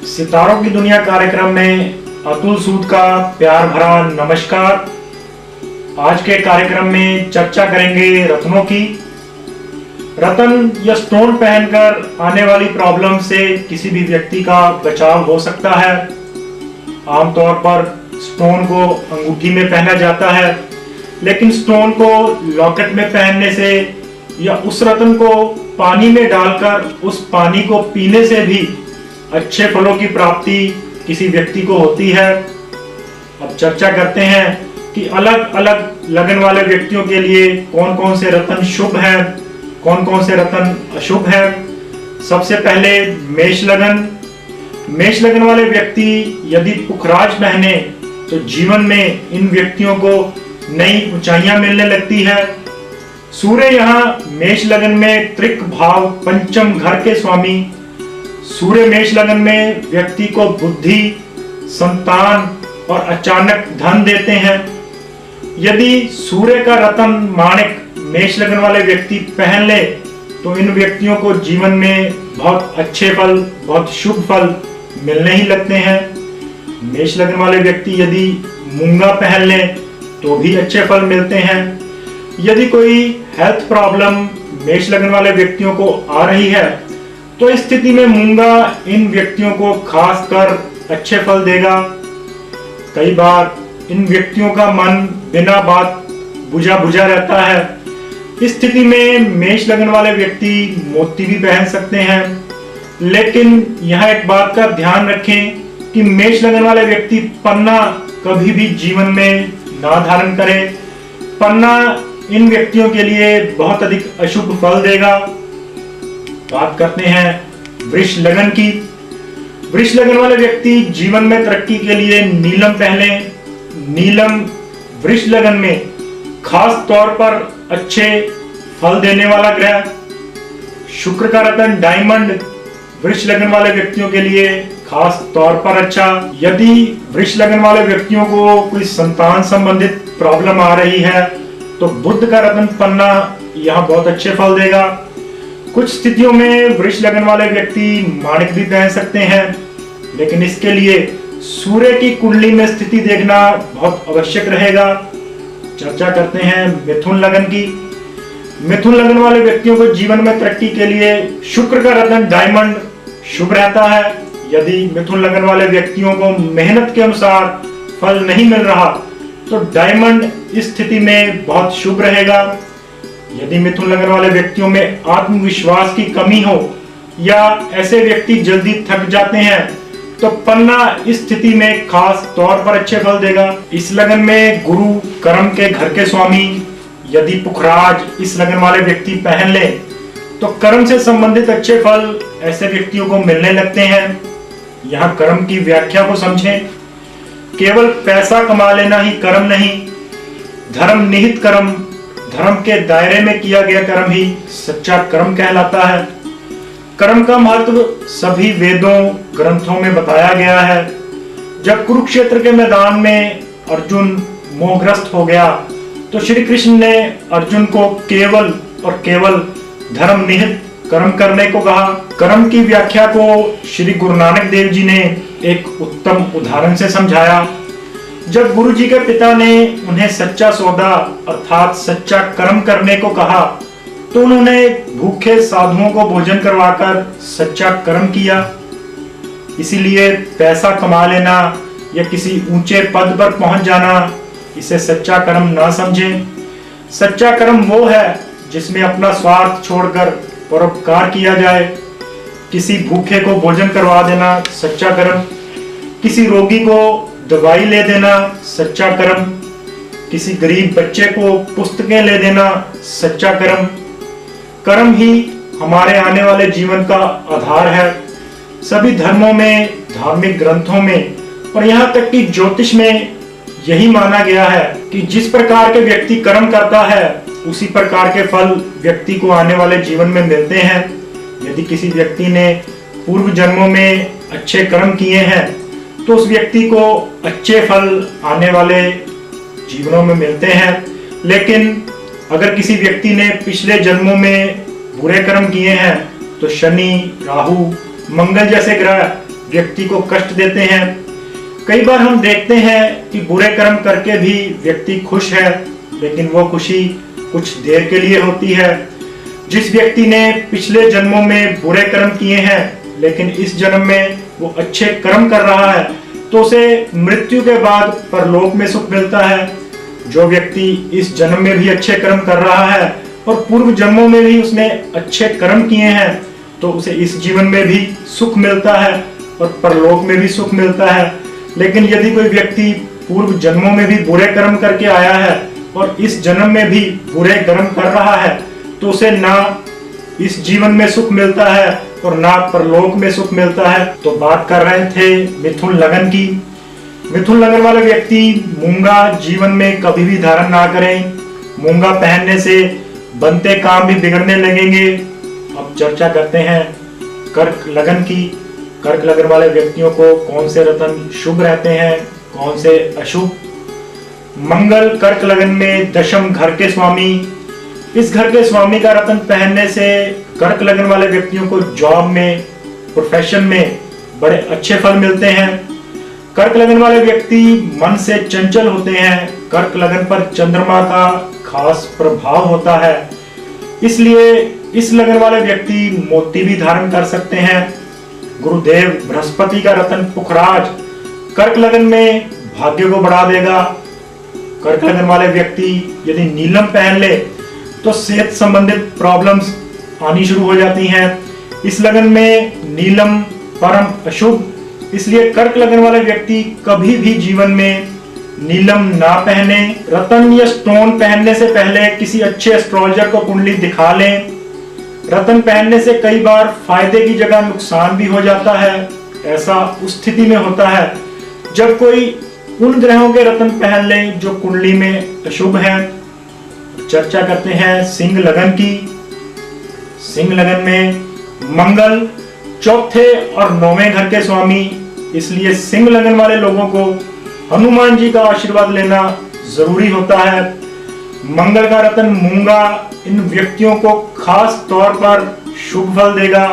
सितारों की दुनिया कार्यक्रम में अतुल सूद का प्यार भरा नमस्कार। आज के कार्यक्रम में चर्चा करेंगे रत्नों की। रत्न या स्टोन पहनकर आने वाली प्रॉब्लम से किसी भी व्यक्ति का बचाव हो सकता है। आमतौर पर स्टोन को अंगूठी में पहना जाता है, लेकिन स्टोन को लॉकेट में पहनने से या उस रत्न को पानी में डालकर उस पानी को पीने से भी अच्छे फलों की प्राप्ति किसी व्यक्ति को होती है। अब चर्चा करते हैं कि अलग अलग लगन वाले व्यक्तियों के लिए कौन कौन से रत्न शुभ हैं, कौन कौन से रत्न अशुभ हैं। सबसे पहले मेष लगन। मेष लगन वाले व्यक्ति यदि पुखराज पहने तो जीवन में इन व्यक्तियों को नई ऊंचाइयां मिलने लगती है। सूर्य यहाँ मेष लगन में त्रिक भाव पंचम घर के स्वामी सूर्य मेष लगन में व्यक्ति को बुद्धि, संतान और अचानक धन देते हैं। यदि सूर्य का रत्न माणिक मेष लगन वाले व्यक्ति पहन ले तो इन व्यक्तियों को जीवन में बहुत अच्छे फल, बहुत शुभ फल मिलने ही लगते हैं। मेष लगन वाले व्यक्ति यदि मूंगा पहन ले तो भी अच्छे फल मिलते हैं। यदि कोई हेल्थ प्रॉब्लम मेष लगन वाले व्यक्तियों को आ रही है तो इस स्थिति में मूंगा इन व्यक्तियों को खासकर अच्छे फल देगा। कई बार इन व्यक्तियों का मन बिना बात बुझा बुझा रहता है। इस स्थिति में मेष लगन वाले व्यक्ति मोती भी पहन सकते हैं, लेकिन यहाँ एक बात का ध्यान रखें कि मेष लगन वाले व्यक्ति पन्ना कभी भी जीवन में ना धारण करे। पन्ना इन व्यक्तियों के लिए बहुत अधिक अशुभ फल देगा। बात करते हैं वृष लगन की। वृष लगन वाले व्यक्ति जीवन में तरक्की के लिए नीलम पहने। नीलम वृष लगन में खास तौर पर अच्छे फल देने वाला ग्रह। शुक्र का रत्न डायमंड वृष लगन वाले व्यक्तियों के लिए खास तौर पर अच्छा। यदि वृष लगन वाले व्यक्तियों को कोई संतान संबंधित प्रॉब्लम आ रही है तो बुध का रत्न पन्ना यहाँ बहुत अच्छे फल देगा। कुछ स्थितियों में वृष लगन वाले व्यक्ति माणिक भी पहन सकते हैं, लेकिन इसके लिए सूर्य की कुंडली में स्थिति देखना बहुत आवश्यक रहेगा। चर्चा करते हैं मिथुन लगन की। मिथुन लगन वाले व्यक्तियों को जीवन में तरक्की के लिए शुक्र का रत्न डायमंड शुभ रहता है। यदि मिथुन लगन वाले व्यक्तियों को मेहनत के अनुसार फल नहीं मिल रहा तो डायमंड इस स्थिति में बहुत शुभ रहेगा। यदि मिथुन लगन वाले व्यक्तियों में आत्मविश्वास की कमी हो या ऐसे व्यक्ति जल्दी थक जाते हैं तो पन्ना इस स्थिति में खास तौर पर अच्छे फल देगा। इस लगन में गुरु कर्म के घर के स्वामी यदि पुखराज इस लगन वाले व्यक्ति पहन ले तो कर्म से संबंधित अच्छे फल ऐसे व्यक्तियों को मिलने लगते हैं। यहाँ कर्म की व्याख्या को समझें। केवल पैसा कमा लेना ही कर्म नहीं, धर्म निहित कर्म, धर्म के दायरे में किया गया कर्म ही सच्चा कर्म कहलाता है। कर्म का महत्व सभी वेदों ग्रंथों में बताया गया है। जब कुरुक्षेत्र के मैदान में अर्जुन मोहग्रस्त हो गया तो श्री कृष्ण ने अर्जुन को केवल और केवल धर्म निहित कर्म करने को कहा। कर्म की व्याख्या को श्री गुरु नानक देव जी ने एक उत्तम उदाहरण से समझाया। जब गुरु जी के पिता ने उन्हें सच्चा सौदा अर्थात सच्चा कर्म करने को कहा तो उन्होंने भूखे साधुओं को भोजन करवाकर सच्चा कर्म किया। इसीलिए पैसा कमा लेना या किसी ऊंचे पद पर पहुंच जाना इसे सच्चा कर्म ना समझें। सच्चा कर्म वो है जिसमें अपना स्वार्थ छोड़कर परोपकार किया जाए। किसी भूखे को भोजन करवा देना सच्चा कर्म, किसी रोगी को दवाई ले देना सच्चा कर्म, किसी गरीब बच्चे को पुस्तकें ले देना सच्चा कर्म। कर्म ही हमारे आने वाले जीवन का आधार है। सभी धर्मों में, धार्मिक ग्रंथों में और यहाँ तक कि ज्योतिष में यही माना गया है कि जिस प्रकार के व्यक्ति कर्म करता है उसी प्रकार के फल व्यक्ति को आने वाले जीवन में मिलते हैं। यदि किसी व्यक्ति ने पूर्व जन्मों में अच्छे कर्म किए हैं तो उस व्यक्ति को अच्छे फल आने वाले जीवनों में मिलते हैं, लेकिन अगर किसी व्यक्ति ने पिछले जन्मों में बुरे कर्म किए हैं तो शनि, राहु, मंगल जैसे ग्रह व्यक्ति को कष्ट देते हैं। कई बार हम देखते हैं कि बुरे कर्म करके भी व्यक्ति खुश है, लेकिन वो खुशी कुछ देर के लिए होती है। जिस व्यक्ति ने पिछले जन्मों में बुरे कर्म किए हैं लेकिन इस जन्म में वो अच्छे कर्म कर रहा है, तो उसे मृत्यु के बाद परलोक में सुख मिलता है। जो व्यक्ति इस जन्म में भी अच्छे कर्म कर रहा है और पूर्व जन्मों में भी उसने अच्छे कर्म किए हैं, तो उसे इस जीवन में भी सुख मिलता है और परलोक में भी सुख मिलता है। लेकिन यदि कोई व्यक्ति पूर्व जन्मों में भी बुरे कर्म करके आया है और इस जन्म में भी बुरे कर्म कर रहा है, तो उसे ना इस जीवन में सुख मिलता है और ना परलोक में सुख मिलता है। तो बात कर रहे थे मिथुन लगन की। मिथुन लगन वाले व्यक्ति मूंगा जीवन में कभी भी धारण ना करें। मूंगा पहनने से बनते काम भी बिगड़ने लगेंगे। अब चर्चा करते हैं कर्क लगन की। कर्क लगन वाले व्यक्तियों को कौन से रत्न शुभ रहते हैं, कौन से अशुभ। मंगल कर्क लगन में दशम घर के स्वामी। इस घर के स्वामी का रत्न पहनने से कर्क लगन वाले व्यक्तियों को जॉब में, प्रोफेशन में बड़े अच्छे फल मिलते हैं। कर्क लगन वाले व्यक्ति मन से चंचल होते हैं। कर्क लगन पर चंद्रमा का खास प्रभाव होता है, इसलिए इस लगन वाले व्यक्ति मोती भी धारण कर सकते हैं। गुरुदेव बृहस्पति का रत्न पुखराज कर्क लगन में भाग्य को बढ़ा देगा। कर्क लगन वाले व्यक्ति यदि नीलम पहन ले तो सेहत संबंधित प्रॉब्लम्स आनी शुरू हो जाती हैं। इस लगन में नीलम परम अशुभ, इसलिए कर्क लगन वाले व्यक्ति कभी भी जीवन में नीलम ना पहने। रत्न या स्टोन पहनने से पहले किसी अच्छे एस्ट्रोलॉजर को कुंडली दिखा लें। रत्न पहनने से कई बार फायदे की जगह नुकसान भी हो जाता है। ऐसा उस स्थिति में होता है जब कोई उन ग्रहों के रत्न पहन ले जो कुंडली में अशुभ है। चर्चा करते हैं सिंह लगन की। सिंह लगन में मंगल चौथे और नौवें घर के स्वामी, इसलिए सिंह लगन वाले लोगों को हनुमान जी का आशीर्वाद लेना जरूरी होता है। मंगल का रत्न मूंगा इन व्यक्तियों को खास तौर पर शुभ फल देगा।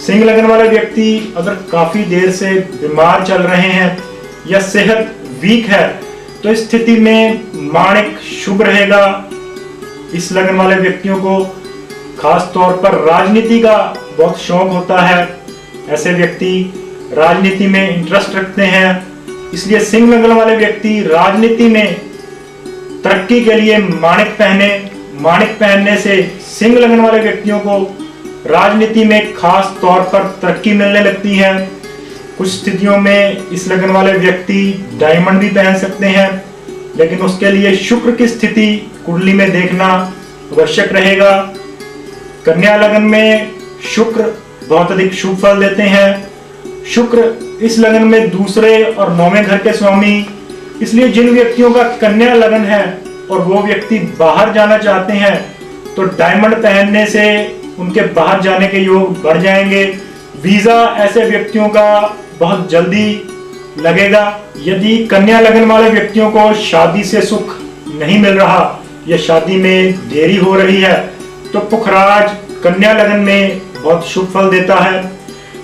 सिंह लगन वाले व्यक्ति अगर काफी देर से बीमार चल रहे हैं या सेहत वीक है, तो इस स्थिति में माणिक शुभ रहेगा। इस लगन वाले व्यक्तियों को खास तौर पर राजनीति का बहुत शौक होता है। ऐसे व्यक्ति राजनीति में इंटरेस्ट रखते हैं, इसलिए सिंह लगन वाले व्यक्ति राजनीति में तरक्की के लिए माणिक पहने। माणिक पहनने से सिंह लगन वाले व्यक्तियों को राजनीति में खास तौर पर तरक्की मिलने लगती है। कुछ स्थितियों में इस लगन वाले व्यक्ति डायमंड भी पहन सकते हैं, लेकिन उसके लिए शुक्र की स्थिति कुंडली में देखना आवश्यक रहेगा। कन्या लगन में शुक्र बहुत अधिक शुभ फल देते हैं। शुक्र इस लगन में दूसरे और नौवें घर के स्वामी, इसलिए जिन व्यक्तियों का कन्या लगन है और वो व्यक्ति बाहर जाना चाहते हैं, तो डायमंड पहनने से उनके बाहर जाने के योग बढ़ जाएंगे। वीजा ऐसे व्यक्तियों का बहुत जल्दी लगेगा। यदि कन्या लगन वाले व्यक्तियों को शादी से सुख नहीं मिल रहा या शादी में देरी हो रही है, तो पुखराज कन्या लगन में बहुत शुभ फल देता है।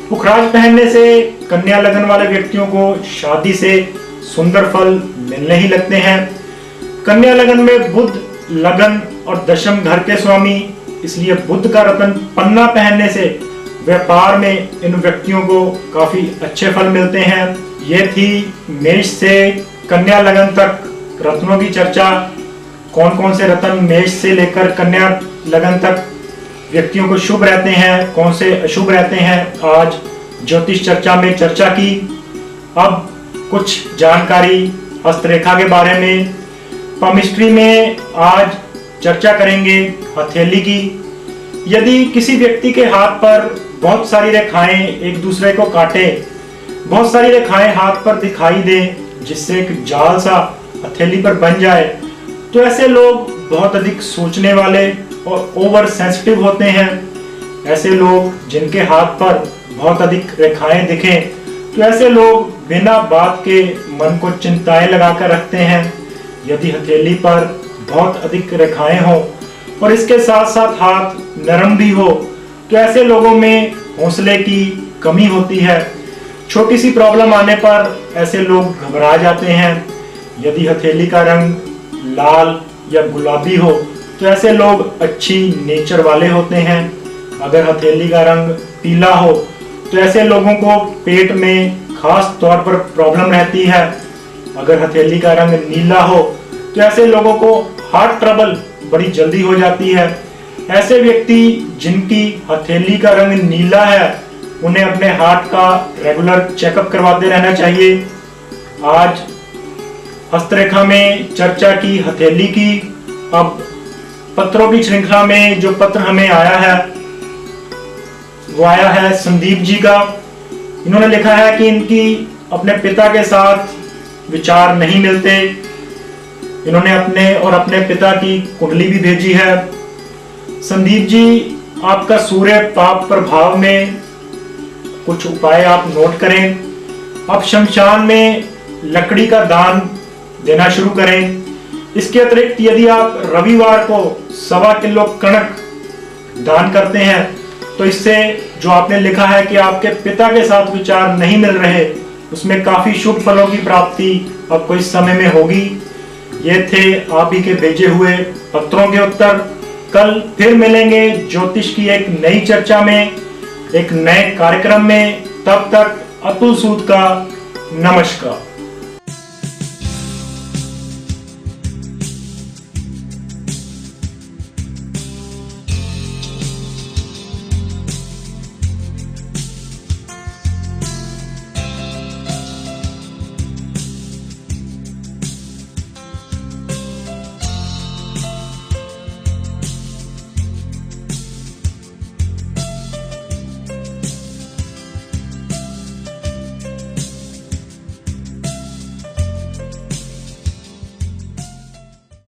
पुखराज पहनने से कन्या लगन वाले व्यक्तियों को शादी से सुंदर फल मिलने ही लगते हैं। कन्या लगन में बुध लगन और दशम घर के स्वामी, इसलिए बुध का रत्न पन्ना पहनने से व्यापार में इन व्यक्तियों को काफी अच्छे फल मिलते हैं। ये थी मेष से कन्या लगन तक रत्नों की चर्चा। कौन कौन से रत्न मेष से लेकर कन्या लगन तक व्यक्तियों को शुभ रहते हैं, कौन से अशुभ रहते हैं, आज ज्योतिष चर्चा में चर्चा की। अब कुछ जानकारी हस्तरेखा के बारे में। पामिस्ट्री में आज चर्चा करेंगे हथेली की। यदि किसी व्यक्ति के हाथ पर बहुत सारी रेखाएं एक दूसरे को काटे, बहुत सारी रेखाएं हाथ पर दिखाई दे जिससे एक जाल सा हथेली पर बन जाए, तो ऐसे लोग बहुत अधिक सोचने वाले और ओवर सेंसिटिव होते हैं। ऐसे लोग जिनके हाथ पर बहुत अधिक रेखाएं दिखें, तो ऐसे लोग बिना बात के मन को चिंताएं लगाकर रखते हैं। यदि हथेली पर बहुत अधिक रेखाएं हो और इसके साथ साथ हाथ नरम भी हो, तो ऐसे लोगों में हौसले की कमी होती है। छोटी सी प्रॉब्लम आने पर ऐसे लोग घबरा जाते हैं। यदि हथेली का रंग लाल या गुलाबी हो तो ऐसे लोग अच्छी नेचर वाले होते हैं। अगर हथेली का रंग पीला हो तो ऐसे लोगों को पेट में खास तौर पर प्रॉब्लम रहती है। अगर हथेली का रंग नीला हो तो ऐसे लोगों को हार्ट ट्रबल बड़ी जल्दी हो जाती है। ऐसे व्यक्ति जिनकी हथेली का रंग नीला है उन्हें अपने हार्ट का रेगुलर चेकअप करवाते रहना चाहिए। आज हस्तरेखा में चर्चा की हथेली की। अब पत्रों की श्रृंखला में जो पत्र हमें आया है वो आया है संदीप जी का। इन्होंने लिखा है कि इनकी अपने पिता के साथ विचार नहीं मिलते। इन्होंने अपने पिता की कुंडली भी भेजी है। संदीप जी, आपका सूर्य पाप प्रभाव में कुछ उपाय आप नोट करें। आप शमशान में लकड़ी का दान देना शुरू करें। इसके अतिरिक्त यदि आप रविवार को 1.25 किलो कणक दान करते हैं तो इससे जो आपने लिखा है कि आपके पिता के साथ विचार नहीं मिल रहे, उसमें काफी शुभ फलों की प्राप्ति आपको इस समय में होगी। ये थे आप ही के भेजे हुए पत्रों के उत्तर। कल फिर मिलेंगे ज्योतिष की एक नई चर्चा में, एक नए कार्यक्रम में। तब तक अतुल सूद का नमस्कार।